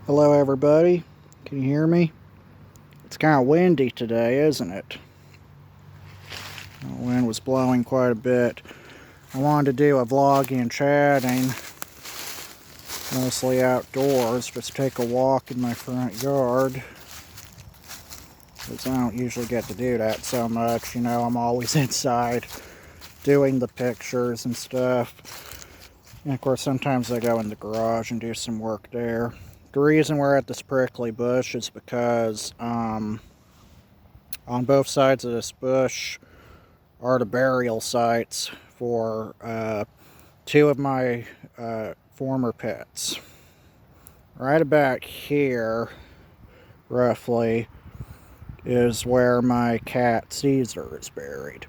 Hello everybody, can you hear me? It's kind of windy today, isn't it? The wind was blowing quite a bit. I wanted to do a vlogging and chatting, mostly outdoors, just take a walk in my front yard. Because I don't usually get to do that so much, I'm always inside doing the pictures and stuff. And of course sometimes I go in the garage and do some work there. The reason we're at this prickly bush is because on both sides of this bush are the burial sites for two of my former pets. Right about here, roughly, is where my cat Caesar is buried.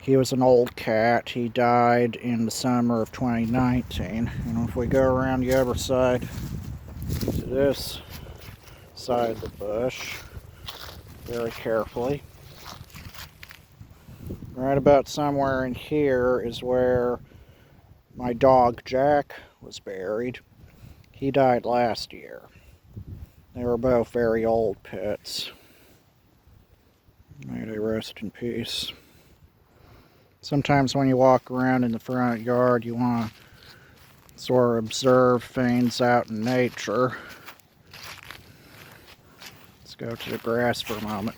He was an old cat. He died in the summer of 2019. And if we go around the other side to this side of the bush very carefully, right about somewhere in here is where my dog Jack was buried. He died last year. They were both very old pets. May they rest in peace. Sometimes when you walk around in the front yard, you want to sort of observe things out in nature. Let's go to the grass for a moment.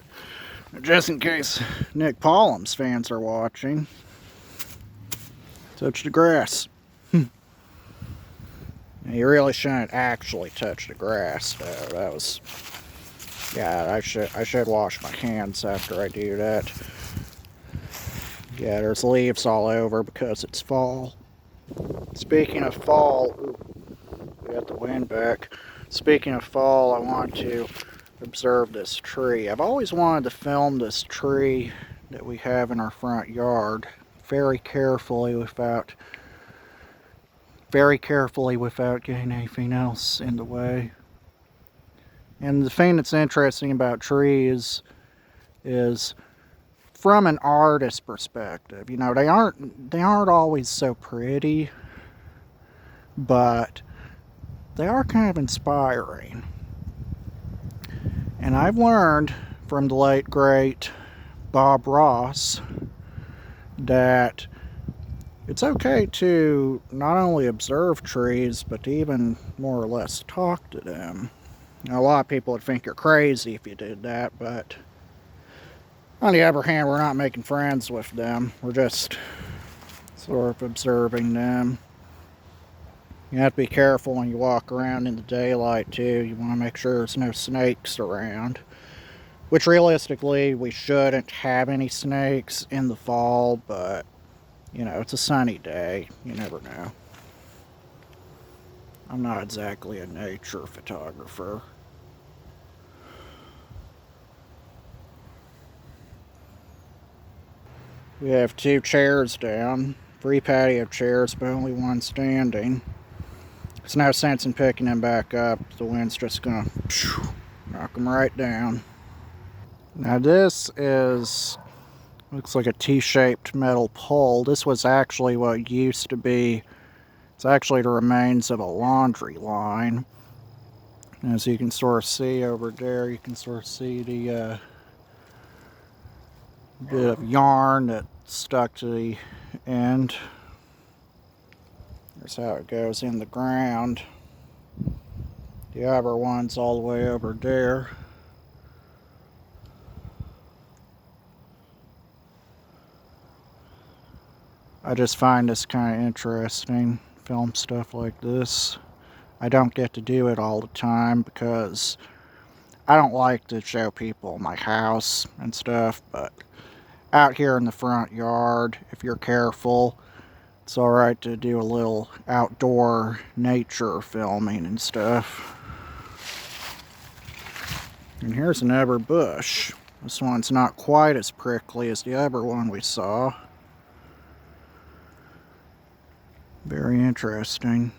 Just in case Nick Paulum's fans are watching, touch the grass. You really shouldn't actually touch the grass, though. That was, yeah, I should wash my hands after I do that. Yeah, there's leaves all over because it's fall. Speaking of fall, we got the wind back. Speaking of fall, I want to observe this tree. I've always wanted to film this tree that we have in our front yard very carefully without getting anything else in the way. And the thing that's interesting about trees is from an artist's perspective, they aren't always so pretty, but they are kind of inspiring. And I've learned from the late great Bob Ross that it's okay to not only observe trees, but to even more or less talk to them. Now, a lot of people would think you're crazy if you did that, but on the other hand, we're not making friends with them. We're just sort of observing them. You have to be careful when you walk around in the daylight, too. You want to make sure there's no snakes around. Which, realistically, we shouldn't have any snakes in the fall, but it's a sunny day. You never know. I'm not exactly a nature photographer. We have 2 chairs down. 3 patio chairs, but only 1 standing. There's no sense in picking them back up. The wind's just gonna knock them right down. Now this looks like a T-shaped metal pole. This was actually what used to be, it's actually the remains of a laundry line. As you can sort of see over there, you can sort of see the bit of yarn that stuck to the end. Here's how it goes in the ground. The other one's all the way over there. I just find this kind of interesting, film stuff like this. I don't get to do it all the time because I don't like to show people my house and stuff, but out here in the front yard, if you're careful, it's alright to do a little outdoor nature filming and stuff. And here's another bush. This one's not quite as prickly as the other one we saw. Very interesting.